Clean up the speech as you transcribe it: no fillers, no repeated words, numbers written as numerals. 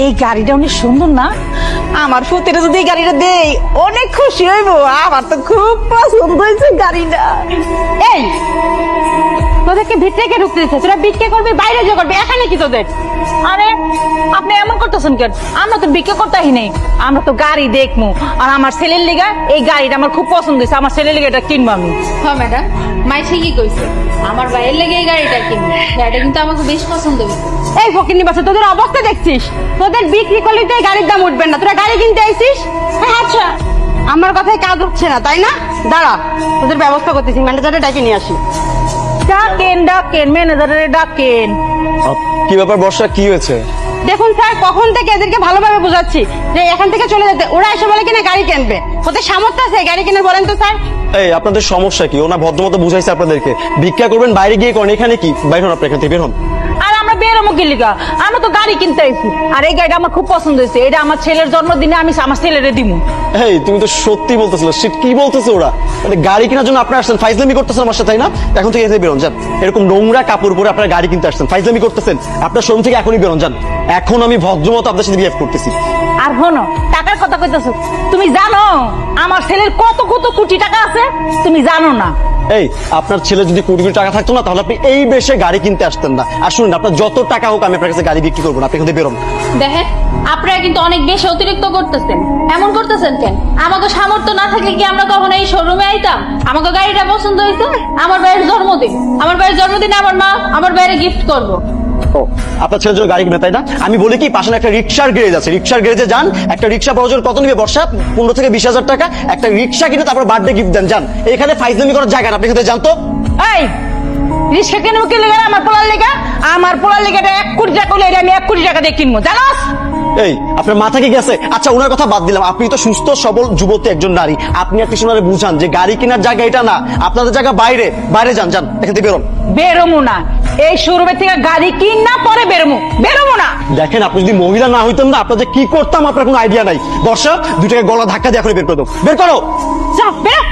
এই গাড়িটা অনেক সুন্দর না? আমার ফুতের যদি এই গাড়িটা দেই অনেক খুশি হইব। আমার তো খুব পছন্দ হয়েছে গাড়িটা। এই তোদেরকে ভিতরে কে ঢুকতে দিচ্ছে? তোরা বিক্রি করবি, বাইরে যে করবি, এখানে কি তোদের? আরে আপনি এমন করতেছেন কেন? আমরা তো বিক্রি করতেই নেই, আমরা তো গাড়ি দেখবো। আর আমার ছেলের লিগা এই গাড়িটা আমার খুব পছন্দ হয়েছে, আমার ছেলের লিগা এটা কিনবো আমি। হ্যাঁ ম্যাডাম, মাই ঠিকই কইছে। আমার ভাইয়ের লেগে এই গাড়িটা কিনবো। গাড়িটা কিন্তু আমাকে বেশ পছন্দ হয়েছে। এই ফকিন্নি বাচ্চা, তোদের অবস্থা দেখছিস? তোদের বিক্রি করলে তো এই গাড়ির দাম উঠবে না, তোরা গাড়ি কিনতে আইছিস? হ্যাঁ, আচ্ছা আমার কথায় কাজ হচ্ছে না তাই না? দাঁড়া, তোদের ব্যবস্থা করতেছি, ম্যানেজারে ডাকে নিয়ে আসি। ডাকেন ডাকেন, ম্যানেজারের ডাকেন। কি ব্যাপার বর্ষা, কি হয়েছে? দেখুন স্যার, কখন থেকে এদেরকে ভালোভাবে বোঝাচ্ছি যে এখান থেকে চলে যেতে, ওরা এসে বলে কিনা গাড়ি কিনবে। ওদের সামর্থ্য আছে গাড়ি কিনে, বলেন তো স্যার? এই আপনাদের সমস্যা কি? ওনা ভদ্রমতো বুঝাইছে আপনাদেরকে, ভিক্ষা করবেন বাইরে গিয়ে করেন, এখানে কি? বাইর হন, আপনি এখান থেকে বের হন। আর আমরা বেরোবো কি লিগা? আমরা তো গাড়ি কিনতে আইছি। আর এই গাড়িটা আমার খুব পছন্দ হয়েছে, এটা আমার ছেলের জন্মদিনে আমি আমার ছেলেরে দিমু। এই তুমি তো সত্যি বলতেছিল, শিট কি বলতেছে ওরা? মানে গাড়ি কেনার জন্য আপনারা আসছেন, ফাইজলামি করতেছেন আমার সাথে, তাই না? এখন থেকে এখানে বেরোন যান। এরকম নোংরা কাপড় পরে আপনারা গাড়ি কিনতে আসছেন, ফাইজলামি করতেছেন। আপনার শোরুম থেকে এখনই বেরোন যান। এখন আমি ভদ্রমতো আপনার সাথে বিহেভ করতেছি। আর হনো, টাকার কথা কইতেছো, তুমি জানো আমার ছেলের কত কত কোটি টাকা আছে? তুমি জানো না? এই আপনার ছেলে যদি কোটি কোটি টাকা থাকতো না, তাহলে আপনি এই বেশে গাড়ি কিনতে আসতেন না। আর শুনুন, আপনার যত টাকা হোক আমি আপনার কাছে গাড়ি বিক্রি করবো না, আপনি এখান থেকে বেরোন। দেখেন, আপনারা কিন্তু অনেক বেশি অতিরিক্ত করতেছেন। এমন করতেছেন কেন? আমাকে সামর্থ্য না থাকলে কি আমরা কখনো এই শোরুমে আইতাম? আমাকে গাড়িটা পছন্দ হয়েছে, আমার ভাইয়ের জন্মদিন। আমার ভাইয়ের জন্মদিনে আমার মা আমার ভাইয়ের গিফট করবো। ও, আপনার ছেলের জন্য গাড়ি কিনে, তাই না? আমি বলি কি, পাশে একটা রিক্সার গ্যারেজ আছে, রিক্সার গ্যারেজে যান। একটা রিক্সা প্রয়োজন কত নিবে বর্ষা? 15 থেকে 20,000 টাকা। একটা রিক্সা কিনে তারপর বার্থডে গিফট দেন, যান। এখানে ফাইজলামি করার জায়গা না, আপনি এখানে যান তো। এই রিক্সা কিনবো কি লেগা? আমার পোলার লেগা। আমার পোলার লেগা 1 কোটি টাকা হলে এটা আমি 1 কোটি টাকা দিয়ে কিনবো, জানোস? এই আপনার মাথা কি গেছে? আচ্ছা ওনার কথা বাদ দিলাম, আপনি তো সুস্থ সবল যুবতী একজন নারী, আপনি আর কিছু বুঝান যে গাড়ি কেনার জায়গা এটা না, আপনাদের জায়গা বাইরে। বাইরে যান, যান এখান থেকে বেরোন। বেরোমু না, এই শোরুমের থেকে গাড়ি কিন না, পরে বেরোমু। বেরোমু না। দেখেন, আপনি যদি মহিলা না হইতেন না, আপনাদের কি করতাম আপনার কোনো আইডিয়া নাই। বর্ষা, 2 টাকা গলা ধাক্কা দিয়ে এখন বের করে দাও, বের করো। যা বেরো।